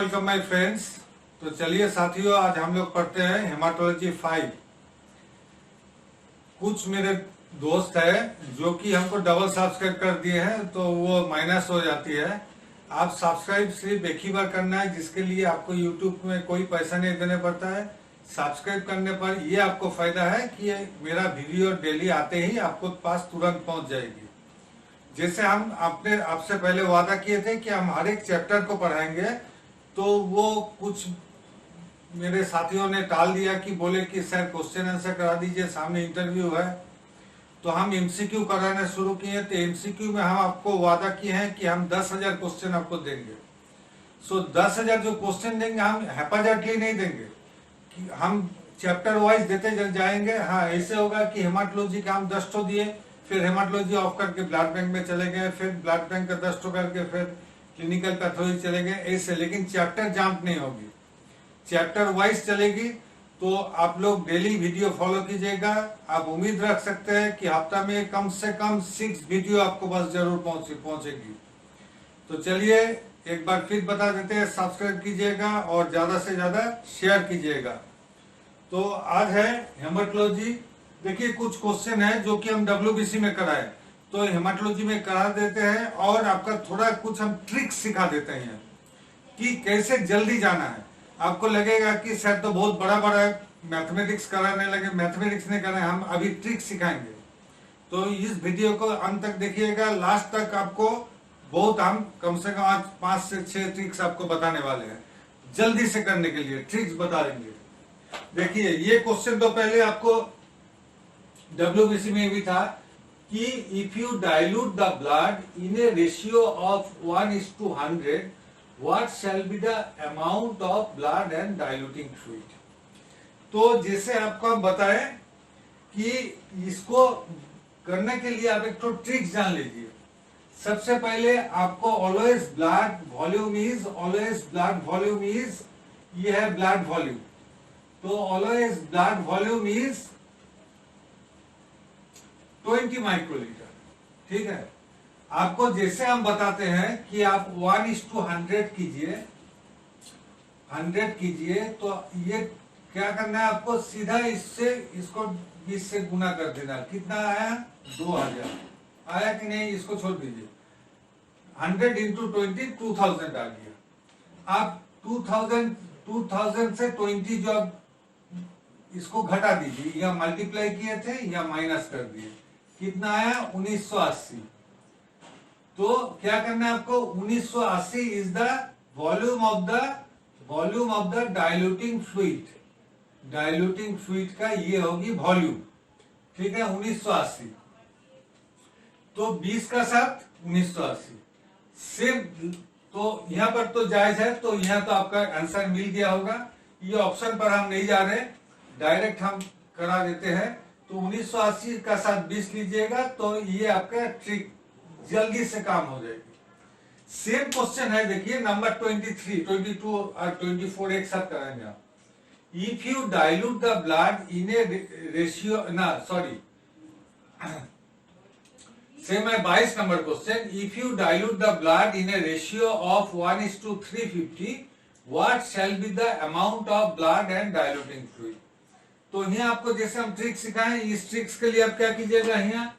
Welcome my friends. तो चलिए साथियों, आज हम लोग पढ़ते हैं हेमाटोलॉजी 5। कुछ मेरे दोस्त है जो कि हमको डबल सब्सक्राइब कर दिए हैं, तो वो माइनस हो जाती है। आप सब्सक्राइब सिर्फ एक ही बार करना है, जिसके लिए आपको यूट्यूब में कोई पैसा नहीं देने पड़ता है। सब्सक्राइब करने पर ये आपको फायदा है कि मेरा वीडियो डेली आते ही आपको पास तुरंत पहुंच जाएगी। जैसे हम आपसे पहले वादा किए थे कि हम हर एक चैप्टर को पढ़ाएंगे, तो वो कुछ मेरे साथियों ने टाल दिया कि बोले कि सर क्वेश्चन आंसर करा दीजिए, सामने इंटरव्यू है। तो हम एमसीक्यू कराने शुरू किए। तो एमसीक्यू में हम आपको वादा किए हैं कि हम 10,000 क्वेश्चन आपको देंगे। सो 10,000 जो क्वेश्चन देंगे हम हैपाजार्टली नहीं देंगे कि हम चैप्टर वाइज देते जाएंगे। हाँ, ऐसे होगा कि हेमाटोलॉजी का हम 10 ठो दिए, फिर हेमाटोलॉजी ऑफ करके ब्लड बैंक में चले गए, फिर ब्लड बैंक का 10 ठो करके फिर क्लिनिकल पैथोलॉजी चले गए, ऐसे। लेकिन चैप्टर जंप नहीं होगी, चैप्टर वाइज चलेगी। तो आप लोग डेली वीडियो फॉलो कीजिएगा। आप उम्मीद रख सकते हैं कि हफ्ता में कम से कम 6 वीडियो आपको बस जरूर पहुंचेगी। तो चलिए एक बार फिर बता देते हैं, सब्सक्राइब कीजिएगा और ज्यादा से ज्यादा शेयर कीजिएगा। तो आज है हेमाटोलॉजी। देखिए कुछ क्वेश्चन है जो कि हम डब्ल्यूबीसी में कराए, तो हेमाटोलॉजी में करा देते हैं और आपका थोड़ा कुछ हम ट्रिक्स सिखा देते हैं कि कैसे जल्दी जाना है। आपको लगेगा कि सर तो बहुत बड़ा बड़ा मैथमेटिक्स कराने लगे, मैथमेटिक्स नहीं कराए, हम अभी ट्रिक्स सिखाएंगे। तो इस वीडियो को अंत तक देखिएगा, लास्ट तक आपको बहुत हम कम से कम आज 5 से 6 ट्रिक्स आपको बताने वाले हैं। जल्दी से करने के लिए ट्रिक्स बता देंगे। देखिए ये क्वेश्चन तो पहले आपको डब्ल्यूबीसी में भी था कि if you dilute the blood in A ratio of 1:100, what shall be the amount of blood and diluting fluid। तो जैसे आपको हम बताएं कि इसको करने के लिए आप एक तो ट्रिक जान लीजिए। सबसे पहले आपको ऑलवेज ब्लड वॉल्यूम इज ये है ब्लड वॉल्यूम। तो always blood volume is 20 microlitre. ठीक है, आपको जैसे हम बताते हैं कि आप 1:100 कीजिए, 100 कीजिए, तो ये क्या करना है आपको, सीधा इससे इसको 20 से गुना कर देना। कितना आया, 2000 आया कि नहीं, इसको छोड़ दीजिए। 100 इंटू 20 2000 आ गया। आप 2000 से 20 जो आप इसको घटा दीजिए, या मल्टीप्लाई किए थे या माइनस कर दिए, कितना आया 1980। तो क्या करना है आपको, 1980 is the volume of the diluting fluid. Diluting fluid का ये होगी वॉल्यूम। ठीक है, 1980। तो 20 का 7 1980 सेम। तो यहां पर तो जायज है, तो यहां तो आपका आंसर मिल गया होगा। ये ऑप्शन पर हम नहीं जा रहे, डायरेक्ट हम करा देते हैं। तो 1980 का 7 20 लीजिएगा, तो ये आपका ट्रिक जल्दी से काम हो जाएगी। सेम क्वेश्चन है, देखिए नंबर 23, 22 और 24 एक साथ कराएंगे आप। If you dilute the blood in A ratio, ना सॉरी, सेम है 22 number question. If you dilute the blood in A ratio of 1:350, what shall be the amount of blood and diluting fluid. तो यहाँ आपको जैसे हम trick सिखाएं, इस tricks के लिए आप क्या कीजिएगा, यहाँ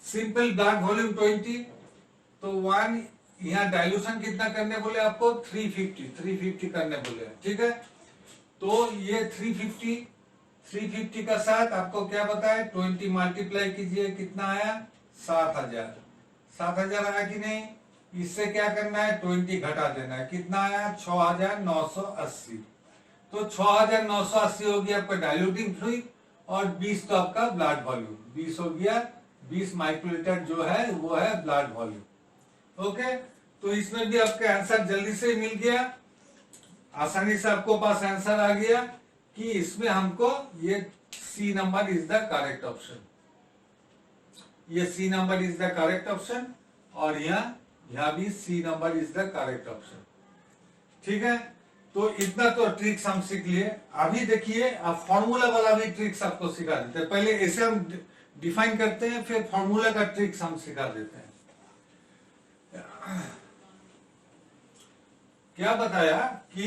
सिंपल ब्लड वॉल्यूम 20, तो 1 यहाँ डाइल्यूशन कितना करने बोले आपको, 350 करने बोले। ठीक है, तो ये 350 का साथ आपको क्या बताया, 20 मल्टीप्लाई कीजिए, कितना आया 7000 आया कि नहीं। इससे क्या करना है, 20 घटा देना है, कितना आया 6980। तो 6980 हो गया आपका डाइल्यूटिंग फ्लूइड, और 20 तो आपका ब्लड वॉल्यूम, 20 हो गया। 20 माइक्रोलीटर जो है वो है ब्लड वॉल्यूम। ओके, तो इसमें भी आपका आंसर जल्दी से मिल गया, आसानी से आपको पास आंसर आ गया कि इसमें हमको ये C number is the correct option. ये C number is the correct option, और यहाँ भी C number is the correct option. ठीक है, तो इतना तो ट्रिक्स हम सीख लिए। अभी देखिए अब फॉर्मूला वाला भी ट्रिक्स आपको सिखा देते हैं। पहले ऐसे हम डिफाइन करते हैं, फिर फॉर्मूला का ट्रिक्स हम सिखा देते हैं। क्या बताया कि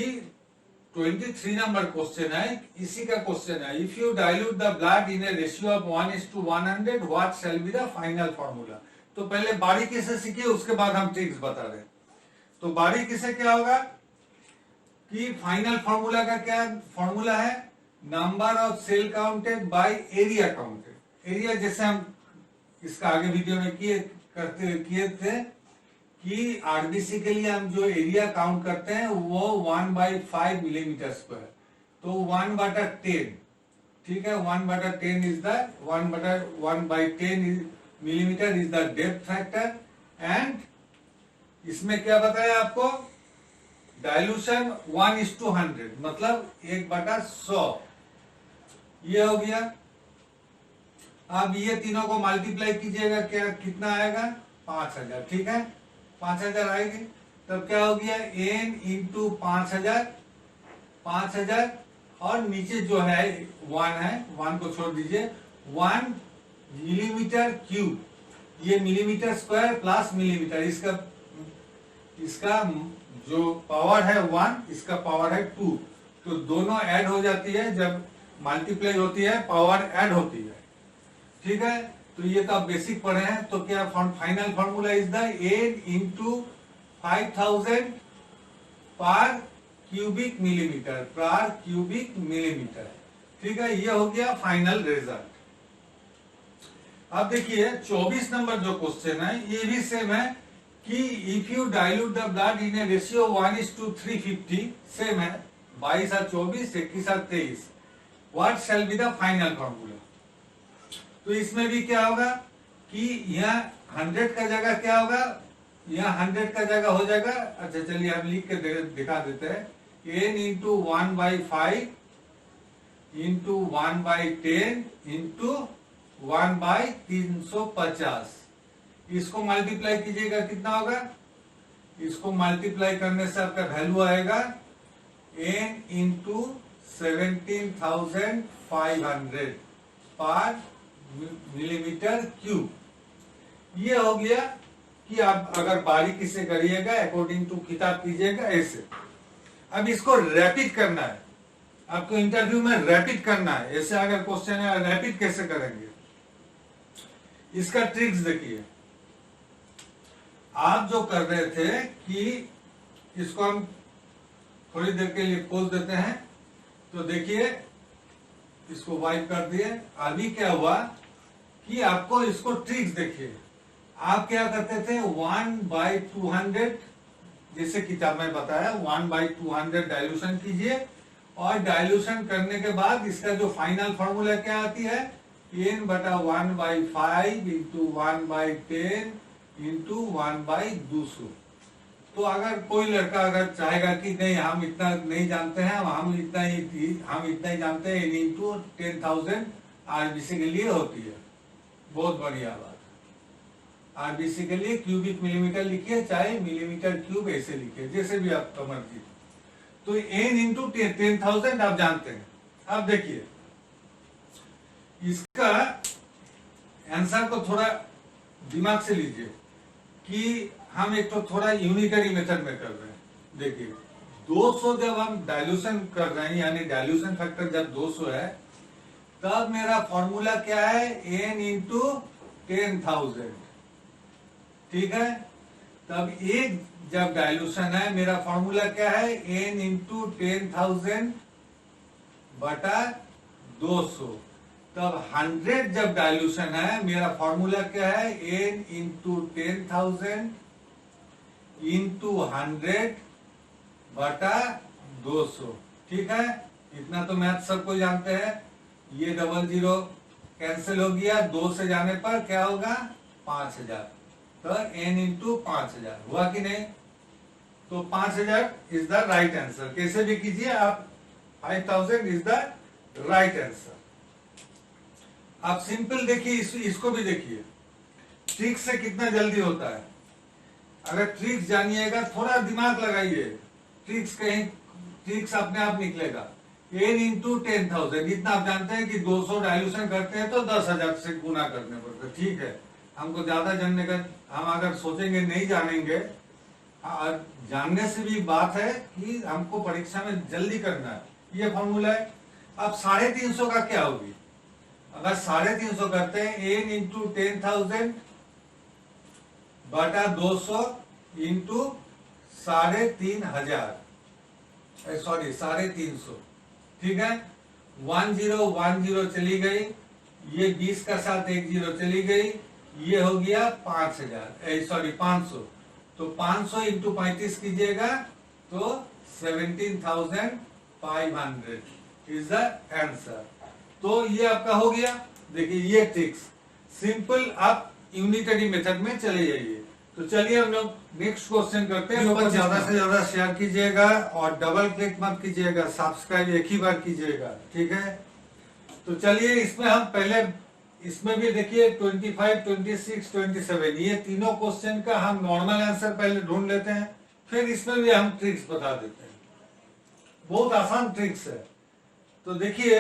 23 नंबर क्वेश्चन है, इसी का क्वेश्चन है, if you dilute the blood in A ratio of 1:100 what shall be the final formula. तो पहले बारीकी से सीखिए, उसके बाद हम ट्रिक्स बता रहे हैं। तो बारीकी से क्या होगा कि फाइनल फार्मूला का क्या फार्मूला है, number of cell counted by area counted. Area जैसे हम इसका आगे वीडियो में किए थे कि आरबीसी के लिए हम जो एरिया काउंट करते हैं वो 1/5 मिलीमीटर स्क्वायर, तो 1/10, ठीक है, 1/10 is the 1/10 millimetre is the depth factor. And इसमें क्या बताया आपको, डाइल्यूशन 1:100 मतलब 1/100, ये हो गया। अब ये तीनों को मल्टीप्लाई कीजिएगा, क्या कितना आएगा, 5000, ठीक है, 5000 आएगी। तब क्या हो गया, n इंटू 5000 और नीचे जो है 1 है, 1 को छोड़ दीजिए, 1 मिलीमीटर क्यूब, ये मिलीमीटर स्क्वायर प्लस मिलीमीटर, इसका जो पावर है 1, इसका पावर है 2, तो दोनों ऐड हो जाती है, जब मल्टीप्लाई होती है पावर ऐड होती है, ठीक है। तो ये तो आप बेसिक पढ़े हैं। तो क्या final formula is the n into 5000 पर क्यूबिक मिलीमीटर, ठीक है, ये हो गया फाइनल रिजल्ट। अब देखिए 24 नंबर जो क्वेश्चन है ये भी सेम है कि if you dilute the blood in A ratio 1:350, same है, 22 और 24, 21 और 23, what shall be the final formula. तो इसमें भी क्या होगा कि यहाँ 100 का जगह क्या होगा, यहाँ 100 का जगह हो जाएगा, अच्छा चलिए हम लिख के दिखा देते हैं, n इंटू 1/5 इंटू 1/10 इंटू 1/350, इसको मल्टीप्लाई कीजिएगा, कितना होगा, इसको मल्टीप्लाई करने से आपका वैल्यू आएगा n इंटू 17,500 पर मिलीमीटर क्यूब। ये हो गया कि आप अगर बारीकी से करिएगा, अकॉर्डिंग टू किताब कीजिएगा ऐसे। अब इसको रैपिड करना है, आपको इंटरव्यू में रैपिड करना है, ऐसे अगर क्वेश्चन है रैपिड कैसे करेंगे, इसका ट्रिक्स देखिए। आप जो कर रहे थे कि इसको हम थोड़ी देर के लिए पोज देते हैं, तो देखिए इसको वाइप कर दिए। अभी क्या हुआ कि आपको इसको ट्रिक्स देखिए, आप क्या करते थे 1/200, जैसे किताब में बताया 1/200 डाइल्यूशन कीजिए, और डाइल्यूशन करने के बाद इसका जो फाइनल फॉर्मूला क्या आती है, n/1/5 इंटू 1/10 इंटू 1/200। तो अगर कोई लड़का अगर चाहेगा कि नहीं हम इतना नहीं जानते हैं, हम इतना ही जानते हैं, इंटू 10,000 आरबीसी के लिए होती है, बहुत बढ़िया बात। आरबीसी के लिए क्यूबिक मिलीमीटर लिखिए, चाहे मिलीमीटर क्यूब ऐसे लिखिए, जैसे भी आपका मर्जी। तो n इंटू 10,000 आप जानते हैं। अब देखिए इसका आंसर को थोड़ा दिमाग से लीजिए कि हम एक तो थोड़ा यूनिटरी मेथड में कर रहे हैं। देखिए 200 जब हम डाइल्यूशन कर रहे हैं, यानी डाइल्यूशन फैक्टर जब 200 है, तब मेरा फॉर्मूला क्या है, n इंटू 10,000, ठीक है। तब एक जब डाइल्यूशन है, मेरा फॉर्मूला क्या है, n इंटू 10,000 बटा 200। तब 100 जब डाइल्यूशन है, मेरा फॉर्मूला क्या है, n इंटू 10,000 इंटू 100 बटा 200, ठीक है। इतना तो मैथ सबको जानते हैं। ये 00 कैंसिल हो गया, 2 से जाने पर क्या होगा, 5000, तो n इंटू 5000 हुआ कि नहीं। तो 5000 इज द राइट आंसर, कैसे भी कीजिए आप, 5000 इज द राइट आंसर। आप सिंपल देखिए, इसको भी देखिए, ट्रिक से कितना जल्दी होता है। अगर ट्रिक्स जानिएगा, थोड़ा दिमाग लगाइए, ट्रिक्स अपने आप निकलेगा। n इंटू 10,000, इतना आप जानते हैं कि 200 डाइल्यूशन करते हैं तो 10,000 से गुना करने पड़ते, ठीक है। हमको ज्यादा जानने का, हम अगर सोचेंगे नहीं जानेंगे, और जानने से भी बात है कि हमको परीक्षा में जल्दी करना है। ये फॉर्मूला है। अब 350 का क्या होगी? अगर 350 करते हैं, n इंटू 10,000 बटा 200 इंटू 3,500, सॉरी 350, ठीक है। 1010 चली गई, ये 20 का साथ एक 0 चली गई, ये हो गया 5,000, सॉरी 500। तो 500 इंटू 35 कीजिएगा तो 17,500 इज द आंसर। तो ये आपका हो गया। देखिए ये ट्रिक्स सिंपल, आप यूनिटरी मेथड में चले जाइए। तो चलिए हम लोग नेक्स्ट क्वेश्चन करते हैं। ऊपर ज्यादा से ज्यादा शेयर कीजिएगा और डबल क्लिक मत कीजिएगा, सब्सक्राइब एक ही बार कीजिएगा, ठीक है। तो चलिए इसमें हम पहले, इसमें भी देखिए 25, 26, 27 ये तीनों क्वेश्चन का हम नॉर्मल आंसर पहले ढूंढ लेते हैं, फिर इसमें भी हम ट्रिक्स बता देते हैं। बहुत आसान ट्रिक्स है। तो देखिए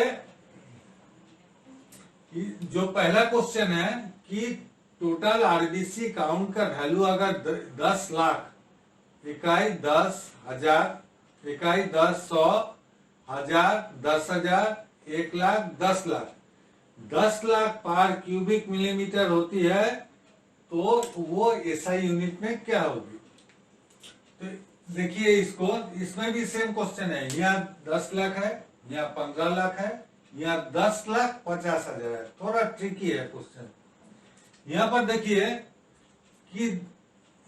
जो पहला क्वेश्चन है कि टोटल आरबीसी काउंट का वैल्यू अगर 10 लाख, इकाई 10,000, इकाई 10, 100, 1000, 10,000, 1 लाख, 10 लाख, 10 लाख पर क्यूबिक मिलीमीटर होती है, तो वो एसआई यूनिट में क्या होगी? तो देखिए इसको, इसमें भी सेम क्वेश्चन है। यहाँ 10 लाख है, यहाँ 15 लाख है, यहाँ 10,50,000 है। थोड़ा ट्रिकी है क्वेश्चन। यहाँ पर देखिए कि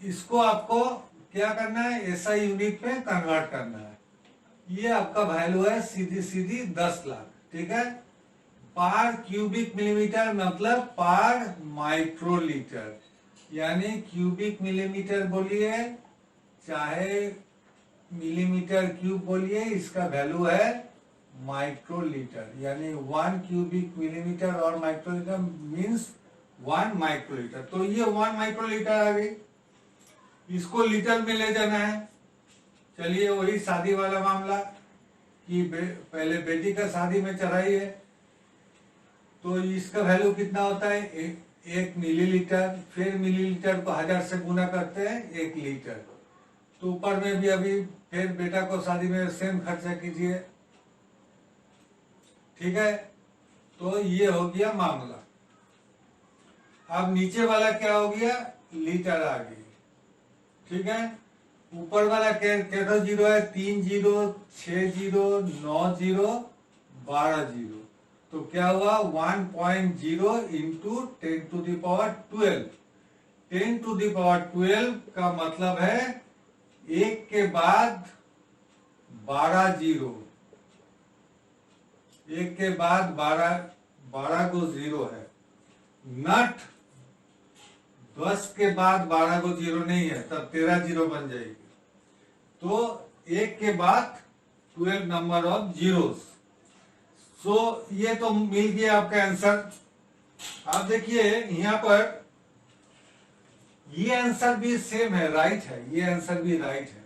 इसको आपको क्या करना है, एसआई यूनिट में कन्वर्ट करना है। ये आपका वैल्यू है सीधी 10 लाख, ठीक है। पर क्यूबिक मिलीमीटर मतलब पर माइक्रोलीटर, यानी क्यूबिक मिलीमीटर बोलिए चाहे मिलीमीटर क्यूब बोलिए, इसका वैल्यू है माइक्रोलीटर, यानी 1 क्यूबिक मिलीमीटर और माइक्रोलीटर मीन्स 1 माइक्रोलीटर। तो ये 1 माइक्रोलीटर आ गई, इसको लीटर में ले जाना है। चलिए वही शादी वाला मामला कि पहले बेटी का शादी में चढ़ाई है, तो इसका वैल्यू कितना होता है? 1 मिलीलीटर। फिर मिलीलीटर को 1000 से गुना करते हैं 1 लीटर। तो ऊपर में भी अभी फिर बेटा को शादी में सेम खर्चा कीजिए, ठीक है। तो ये हो गया मामला। अब नीचे वाला क्या हो गया? लीटर आ गई, ठीक है। ऊपर वाला कितना जीरो है? 3 जीरो, 6 जीरो, 9 जीरो, 12 जीरो। तो क्या हुआ? 1.0 इंटू 10⁻12। 10⁻12 का मतलब है 1 के बाद 12 जीरो, 1 के बाद 12 को जीरो है। नट 10 के बाद 12 को जीरो नहीं है, तब 13 जीरो बन जाएगी। तो 1 के बाद 12 नंबर ऑफ जीरोस। सो ये तो मिल गया आपका आंसर। आप देखिए यहाँ पर ये आंसर भी सेम है, राइट है। ये आंसर भी राइट है।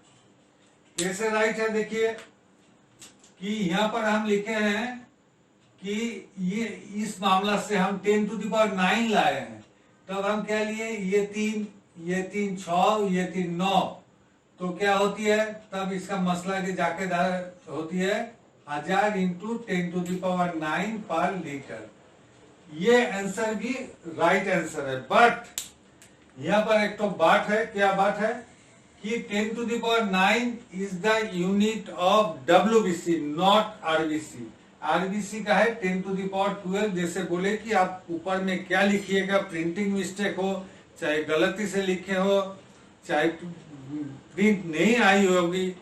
कैसे राइट है? देखिए कि यहाँ पर हम लिखे हैं कि ये इस मामला से हम 10⁹ लाए हैं, तब हम क्या लिए? ये 3, ये 3 6, ये 3 9। तो क्या होती है तब? इसका मसला के जाके होती है 1000 इंटू 10⁹ पर लीटर। ये आंसर भी राइट आंसर है। बट यहाँ पर एक तो बात है, क्या बात है कि 10⁹ is the unit of WBC, not RBC. RBC का है 10⁻12। जैसे बोले कि आप ऊपर में क्या लिखिएगा, प्रिंटिंग मिस्टेक हो, चाहे गलती से लिखे हो, चाहे प्रिंट नहीं आई होगी,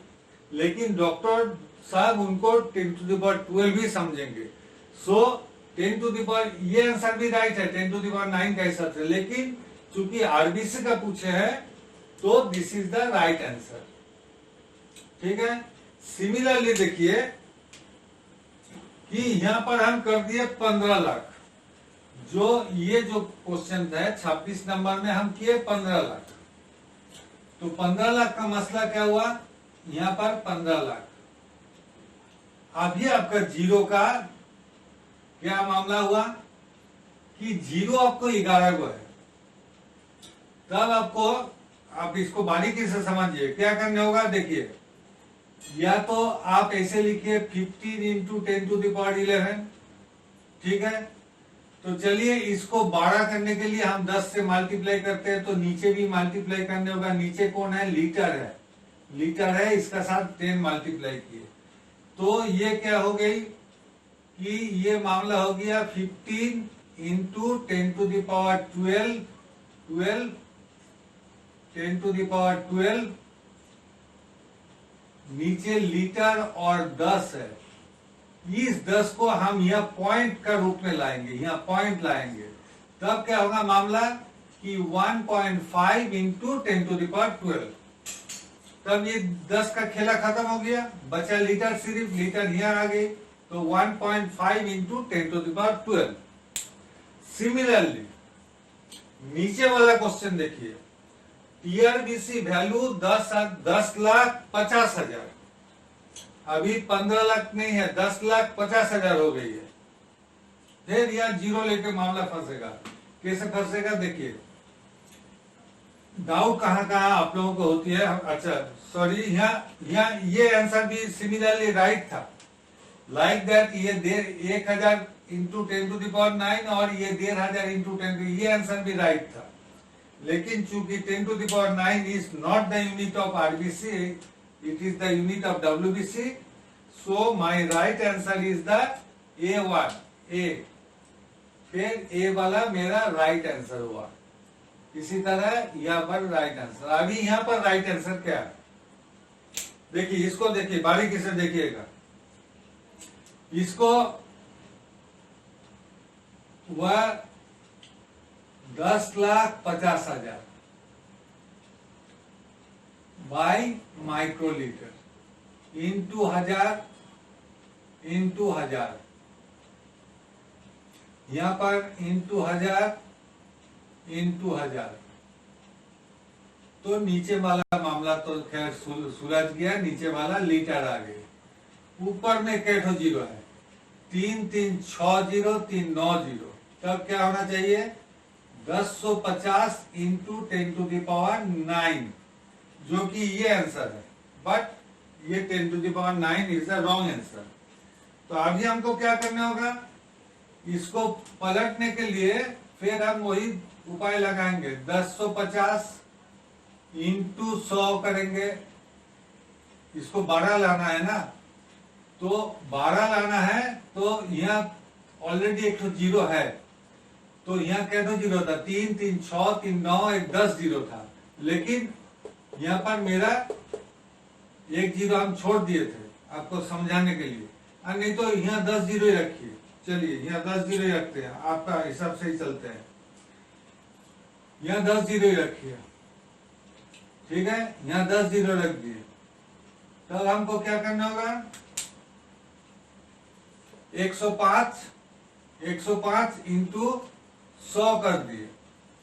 लेकिन डॉक्टर साहब उनको 10⁻12 भी समझेंगे। सो 10⁻, ये आंसर भी राइट है 10⁹ का हिसाब से, लेकिन चूंकि आरबीसी का पूछे है तो this is the right answer, ठीक है। सिमिलरली देखिए कि यहां पर हम कर दिए 15 लाख। जो ये जो क्वेश्चन है 26 नंबर में हम किए 15 लाख। तो 15 लाख का मसला क्या हुआ? यहां पर 15 लाख। अभी आपका जीरो का क्या मामला हुआ कि जीरो आपको 11 को है, तब आपको आप इसको बारीकी से समझिए। क्या करने होगा देखिए, या तो आप ऐसे लिखिए 15 इंटू 10⁻11, ठीक है। तो चलिए इसको 12 करने के लिए हम 10 से मल्टीप्लाई करते हैं, तो नीचे भी मल्टीप्लाई करने होगा। नीचे कौन है? लीटर है, लीटर है, इसका साथ 10 मल्टीप्लाई किए, तो ये क्या हो गई कि ये मामला हो गया 15 इंटू 10⁻12, 10⁻12, नीचे लीटर और 10 है। इस 10 को हम यहाँ पॉइंट का रूप में लाएंगे, यहाँ पॉइंट लाएंगे, तब क्या होगा मामला कि 1.5 इंटू 10⁻12। तब ये 10 का खेला खत्म हो गया, बचा लीटर, सिर्फ लीटर यहाँ आ गई, तो 1.5 इंटू 10⁻12। सिमिलरली नीचे वाला क्वेश्चन देखिए, टीआरबीसी वैल्यू 10,50,000, अभी 15 लाख नहीं है, 10,50,000 हो गई है। फिर यहाँ जीरो लेके मामला फंसेगा। कैसे फंसेगा देखिए, डाउट कहाँ कहाँ आप लोगों को होती है। अच्छा सॉरी, यहाँ ये आंसर भी सिमिलरली राइट था, लाइक दैट ये 1,000 इंटू 10⁹ और ये 1,500 इंटू 10, ये आंसर भी राइट था। लेकिन चूंकि 10⁹ is not the unit of RBC, it is the unit of WBC, so my right answer is the A1, ए। फिर ए वाला मेरा राइट आंसर हुआ। इसी तरह यहाँ पर राइट आंसर। अभी यहाँ पर राइट आंसर क्या है देखिए, इसको देखिए बारीकी से देखिएगा। इसको वह 10,50,000 बाई माइक्रोलीटर इंटू 1000 इंटू 1000, यहां पर इंटू 1000 इंटू 1000, तो नीचे वाला मामला तो खैर सुलझ गया, नीचे वाला लीटर आ गई। ऊपर में कैठो जीरो है, 3 3 6 0 3 9 0, तब क्या होना चाहिए 1050 इंटू 10⁹9, जो कि ये आंसर है, बट ये 10⁹9 इज द रॉन्ग आंसर। तो अभी हमको क्या करना होगा, इसको पलटने के लिए फिर हम वही उपाय लगाएंगे, 1050 इंटू 100 करेंगे। इसको 12 लाना है ना, तो 12 लाना है, तो यहाँ ऑलरेडी एक तो जीरो है, तो यहाँ क्या तो जीरो था, 3 3 6 3 9 1 10 जीरो था। लेकिन यहाँ पर मेरा एक जीरो हम छोड़ दिए थे आपको समझाने के लिए, और नहीं तो यहाँ 10 जीरो ही रखिए। चलिए यहाँ 10 जीरो ही रखते हैं, आपका हिसाब से ही चलते हैं। यहाँ 10 जीरो ही रखिए, ठीक है, यहाँ 10 जीरो रख दिए। तब हमको क्या करना होगा, 105 इंटू 100 कर दिए।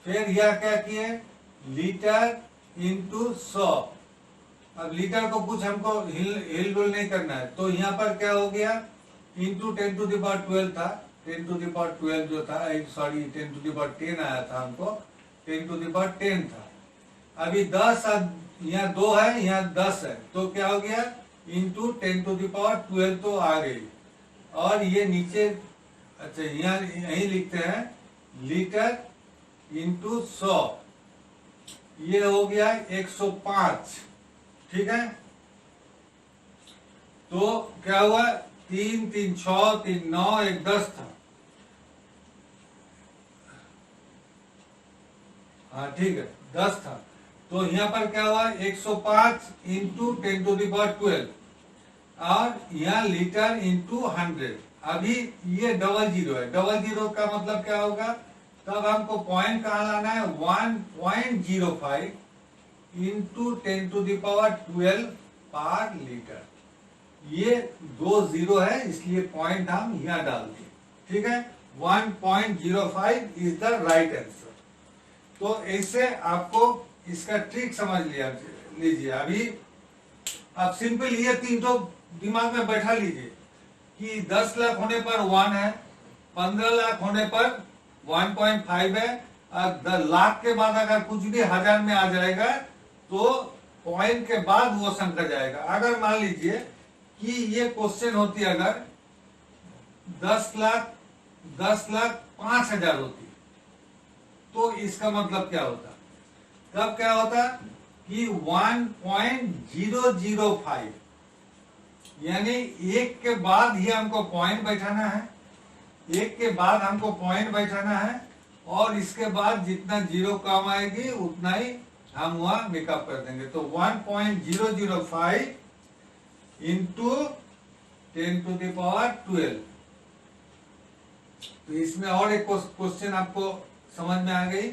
फिर यह क्या किए, लीटर इंटू 100। अब लीटर को कुछ हमको हिल डुल नहीं करना है, तो यहाँ पर क्या हो गया, इंटू 10⁻12 था, 10⁻12 जो था, सॉरी 10⁻10 आया था हमको, 10⁻10 था। अभी 10 यहाँ 2 है, यहाँ 10 है, तो क्या हो गया इंटू 10⁻12 तो आ गई। और ये नीचे, अच्छा यहाँ यही लिखते हैं, लीटर इंटू 100, ये हो गया 105, ठीक है। तो क्या हुआ, 3 3 6 3 9 1 10 था, हाँ ठीक है 10 था। तो यहाँ पर क्या हुआ, 105 इंटू 10⁻12, और यहाँ लीटर इंटू 100। अभी ये डबल जीरो है, डबल जीरो का मतलब क्या होगा, तब हमको पॉइंट कहाँ लाना है, 1.05 इंटू 10⁻12 पर लीटर। ये 2 जीरो है, इसलिए पॉइंट हम यहाँ डाल दिए, ठीक है। 1.05 इज द राइट आंसर। तो ऐसे आपको इसका ट्रिक समझ लीजिए। अभी आप सिंपल ये 3 तो दिमाग में बैठा लीजिए कि 10 लाख होने पर 1 है, 15 लाख होने पर 1.5 है, और 10 लाख के बाद अगर कुछ भी हजार में आ जाएगा तो पॉइंट के बाद वो संख्या जाएगा। अगर मान लीजिए कि ये क्वेश्चन होती अगर 10,05,000 होती, तो इसका मतलब क्या होता, तब क्या होता कि 1.005, यानी एक के बाद ही हमको पॉइंट बैठाना है, एक के बाद हमको पॉइंट बैठाना है, और इसके बाद जितना जीरो कम आएगी उतना ही हम वहां मेकअप कर देंगे। तो 1.005 इंटू 10⁻12। तो इसमें और एक क्वेश्चन आपको समझ में आ गई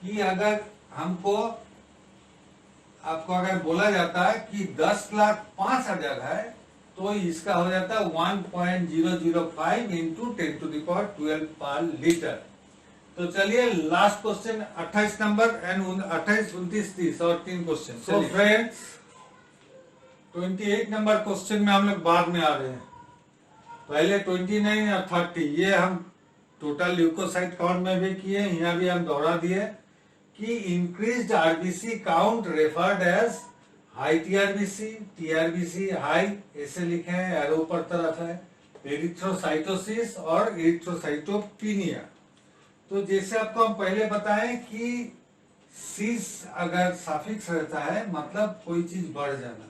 कि अगर आपको अगर बोला जाता है कि 10,05,000 है, तो इसका हो जाता है 1.005 इंटू 10⁻12 पर लीटर। तो चलिए लास्ट क्वेश्चन 28 नंबर एंड 28, 29, 30 और 3 क्वेश्चन। तो फ्रेंड्स 28 नंबर क्वेश्चन में हम लोग बाद में आ रहे हैं। पहले 29 और 30 ये हम टोटल ल्यूकोसाइट काउंट में भी किए, यहाँ भी हम दोहरा दिए कि increased RBC count referred as high TRBC, TRBC high ऐसे लिखे हैं, एरो पर तरफ है, एरिथ्रोसाइटोसिस और एरिथ्रोसाइटोपिनिया। तो जैसे आपको हम पहले बताएं कि सिस अगर सफिक्स रहता है मतलब कोई चीज बढ़ जाना,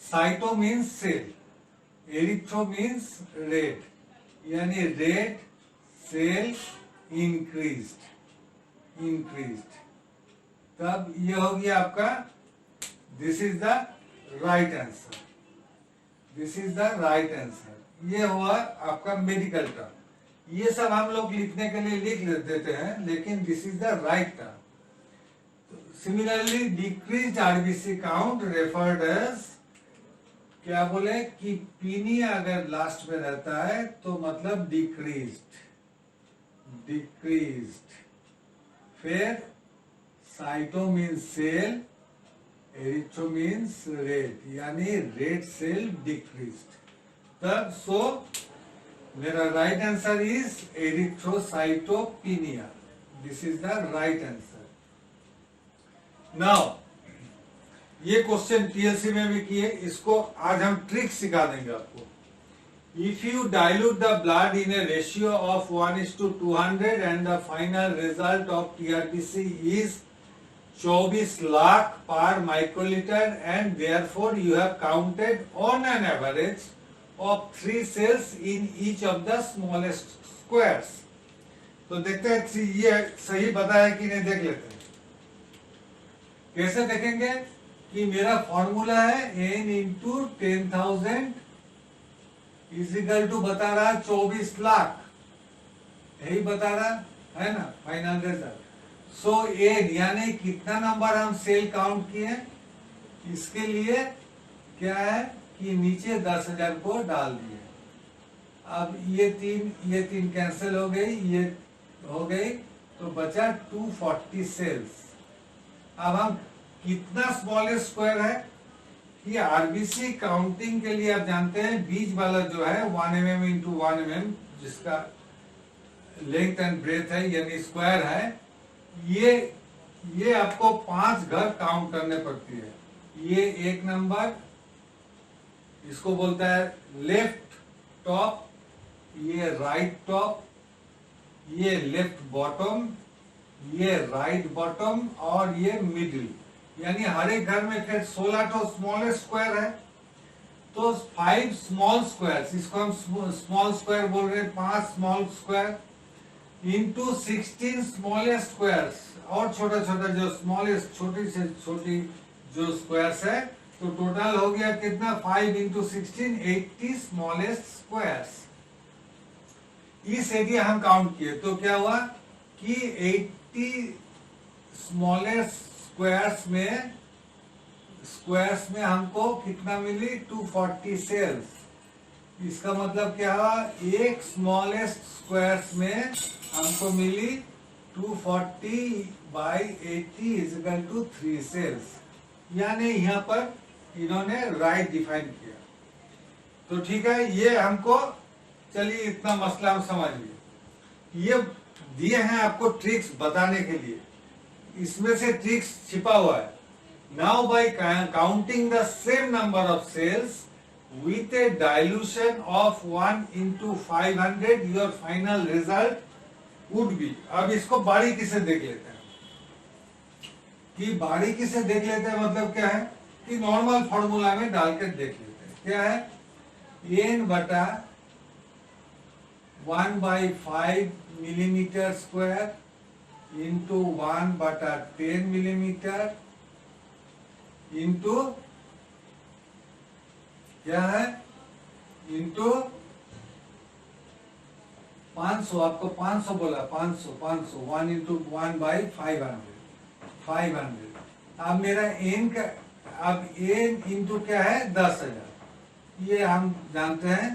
cyto means cell, erythro means red, यानी रेड सेल इंक्रीज्ड, तब ये हो गया आपका, this is the right answer, this is the right answer. ये हुआ आपका मेडिकल टर्म। ये सब हम लोग लिखने के लिए लिख देते हैं, लेकिन this is the right term. Similarly decreased RBC count referred as, क्या बोले कि पीनिया अगर लास्ट में रहता है तो मतलब डिक्रीज्ड, फिर cyto means cell, erythro means red, यानी रेड सेल डिक्रीज्ड। तब सो मेरा right answer is erythrocytopenia, this is the right answer. Now ये क्वेश्चन टीएलसी में भी किए, इसको आज हम ट्रिक सिखा देंगे आपको। If you dilute the blood in a ratio of 1:200 and the final result of TRBC is 24 lakh per microliter and therefore you have counted on an average of 3 cells in each of the smallest squares. तो देखते हैं ये सही बताया कि नहीं, देख लेते हैं। कैसे देखेंगे कि मेरा फॉर्मूला है n इंटू 10,000 इजिकल टू बता रहा 24 लाख, यही बता रहा है ना फाइनल रिजल्ट। सो एन यानी कितना नंबर हम सेल काउंट किए, इसके लिए क्या है कि नीचे 10,000 को डाल दिए। अब ये तीन कैंसिल हो गई, ये हो गई, तो बचा 240 सेल्स। अब हम कितना स्मॉलेस्ट स्क्वायर है कि आरबीसी काउंटिंग के लिए आप जानते हैं बीच वाला जो है 1 mm इंटू 1 mm, जिसका लेंथ एंड ब्रेथ है यानी स्क्वायर है, ये आपको 5 घर काउंट करने पड़ती है। ये 1 नंबर, इसको बोलता है लेफ्ट टॉप, ये राइट टॉप, ये लेफ्ट बॉटम, ये राइट बॉटम और ये मिडिल, यानी हर एक घर में फिर 16 तो स्मॉलेस्ट स्क्वायर है, तो 5 स्मॉल स्क्वायर्स, इसको हम स्मॉल स्क्वायर बोल रहे हैं, 5 small square into 16 smallest squares, और छोटा छोटा जो स्मॉलेस्ट छोटी से छोटी जो स्क्वायर्स है, तो टोटल हो गया कितना 5 इंटू 16, 80 स्मॉलेस्ट स्क्वायर्स। इस एरिया हम काउंट किए तो क्या हुआ कि 80 स्मॉलेस्ट स्क्वायर्स में हमको कितना मिली 240 सेल्स। इसका मतलब क्या हुआ, एक स्मॉलेस्ट स्क्वायर्स में हमको मिली 240 बाई 80 इजिकल टू 3 सेल्स, यानी यहाँ पर इन्होंने राइट डिफाइन किया। तो ठीक है, ये हमको, चलिए इतना मसला हम समझ लिए। ये दिए हैं आपको ट्रिक्स बताने के लिए, इसमें से ट्रिक्स छिपा हुआ है, Now by counting the same number of cells with a dilution of 1 into 500, your final result would be. अब इसको बारीकी से देख लेते हैं कि बारीकी से देख लेते हैं मतलब क्या है कि नॉर्मल फॉर्मूला में डालकर देख लेते हैं क्या है n बटा 1/5 millimetre square into 1/10 millimetre into क्या है इंटू 500 आपको 500 बोला 500 1 इंटू 1/500 अब मेरा एन का अब एन इंटू क्या है 10,000 ये हम जानते हैं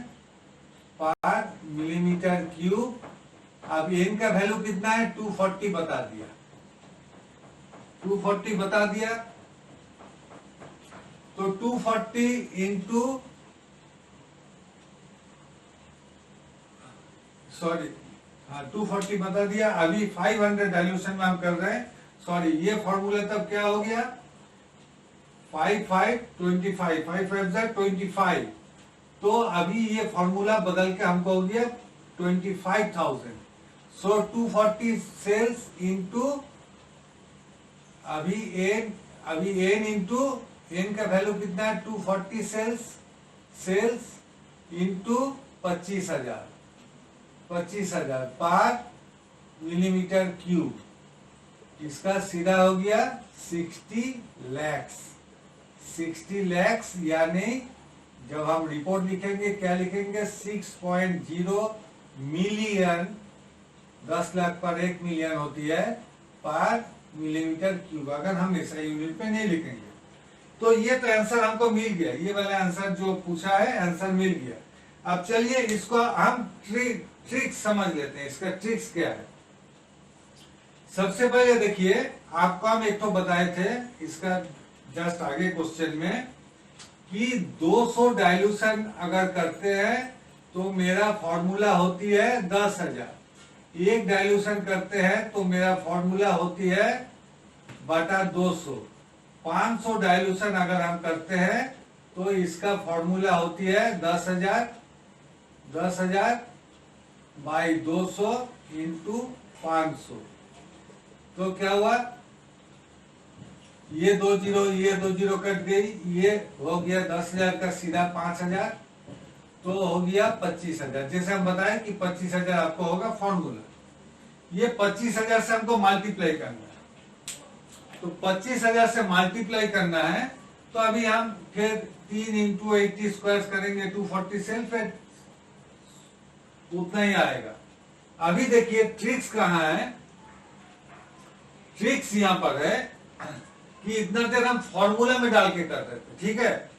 पर मिलीमीटर क्यूब। अब एन का वैल्यू कितना है 240 बता दिया 240 बता दिया तो 240 इंटू सॉरी हाँ 240 बता दिया। अभी 500 डाइल्यूशन में हम कर रहे हैं सॉरी ये फॉर्मूला तब क्या हो गया 5 5 25 5 5 25 तो अभी ये फॉर्मूला बदल के हमको हो गया 25,000 सो 240 सेल्स इंटू अभी एन इंटू एन का वैल्यू कितना है 240 सेल्स इंटू 25,000 पर मिलीमीटर क्यूब इसका सीधा हो गया 60 lakhs यानी जब हम रिपोर्ट लिखेंगे क्या लिखेंगे 6.0 मिलियन 10 लाख पर 1 मिलियन होती है पर मिलीमीटर क्यूब अगर हम ऐसा यूनिट पे नहीं लिखेंगे तो ये तो आंसर हमको मिल गया ये वाला आंसर जो पूछा है आंसर मिल गया। अब चलिए इसको हम ट्रिक्स समझ लेते हैं इसका ट्रिक्स क्या है। सबसे पहले देखिए आपको हम एक तो बताए थे इसका जस्ट आगे क्वेश्चन में कि 200 डाइल्यूशन अगर करते हैं तो मेरा फॉर्मूला होती है 10,000 एक डाइल्यूशन करते हैं तो मेरा फॉर्मूला होती है बटा 200 500 डाइल्यूशन अगर हम करते हैं तो इसका फॉर्मूला होती है 10,000 बाई 200 इंटू 500 तो क्या हुआ ये 2 जीरो कट गई ये हो गया 10,000 का सीधा 5,000 तो हो गया 25,000 जैसे हम बताएं कि 25,000 आपको होगा फॉर्मूला ये 25,000 से हमको मल्टीप्लाई करना है तो 25,000 से मल्टीप्लाई करना है तो अभी हम फिर 3 इंटू 80 स्क्वायर करेंगे 240 सेल्फ है उतना ही आएगा। अभी देखिए ट्रिक्स कहाँ है ट्रिक्स यहां पर है कि इतना देर हम फॉर्मूला में डाल के कर रहे थे ठीक है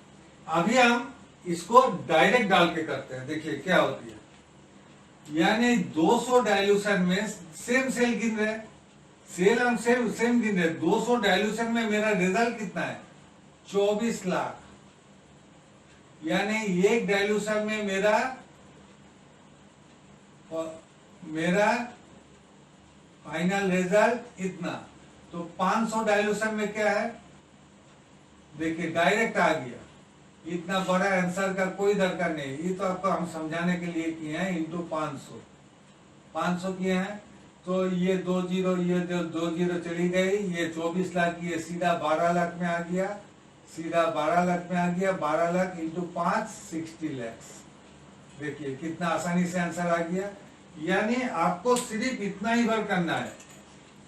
अभी हम इसको डायरेक्ट डाल के करते हैं देखिए क्या होती है यानी 200 डाइल्यूशन में सेम सेल गिन रहे सेल हम सेम गिन रहे 200 डाइल्यूशन में मेरा रिजल्ट कितना है 24 लाख यानी एक डाइल्यूशन में मेरा फाइनल रिजल्ट इतना तो 500 डाइल्यूशन में क्या है देखिए डायरेक्ट आ गया इतना बड़ा आंसर का कोई दरकार नहीं ये तो आपको हम समझाने के लिए किए हैं इंटू 500 किए हैं तो ये 2 जीरो चली गई ये 24 लाख ये सीधा 12 लाख में आ गया सीधा 12 लाख में आ गया 12 लाख इंटू 5 60 लाख देखिए कितना आसानी से आंसर आ गया। यानी आपको सिर्फ इतना ही वर्क करना है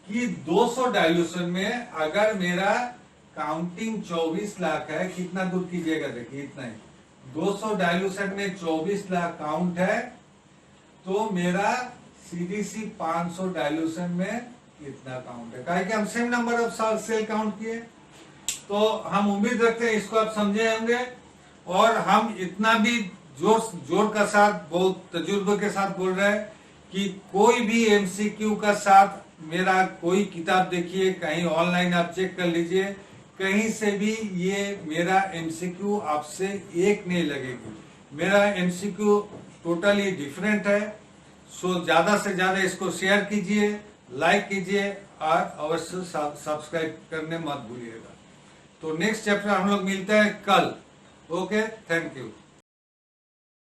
कि 200 डाइल्यूशन में अगर मेरा काउंटिंग 24 लाख है कितना दूर कीजिएगा देखिए इतना ही 200 डाइल्यूशन में 24 लाख काउंट है तो मेरा सीडीसी 500 डाइल्यूशन में इतना काउंट है काहे कि हम same number of cell count किए तो हम उम्मीद रखते हैं इसको आप समझे होंगे और हम इतना भी जोर का साथ बहुत तजुर्बे के साथ बोल रहे हैं कि कोई भी एमसीक्यू का साथ मेरा कोई किताब देखिए कहीं ऑनलाइन आप चेक कर लीजिए कहीं से भी ये मेरा एमसीक्यू आपसे एक नहीं लगेगी मेरा एमसीक्यू टोटली डिफरेंट है। सो ज्यादा से ज्यादा इसको शेयर कीजिए लाइक कीजिए और अवश्य सब्सक्राइब करने मत भूलिएगा। तो नेक्स्ट चैप्टर हम लोग मिलते हैं कल। Okay, thank you.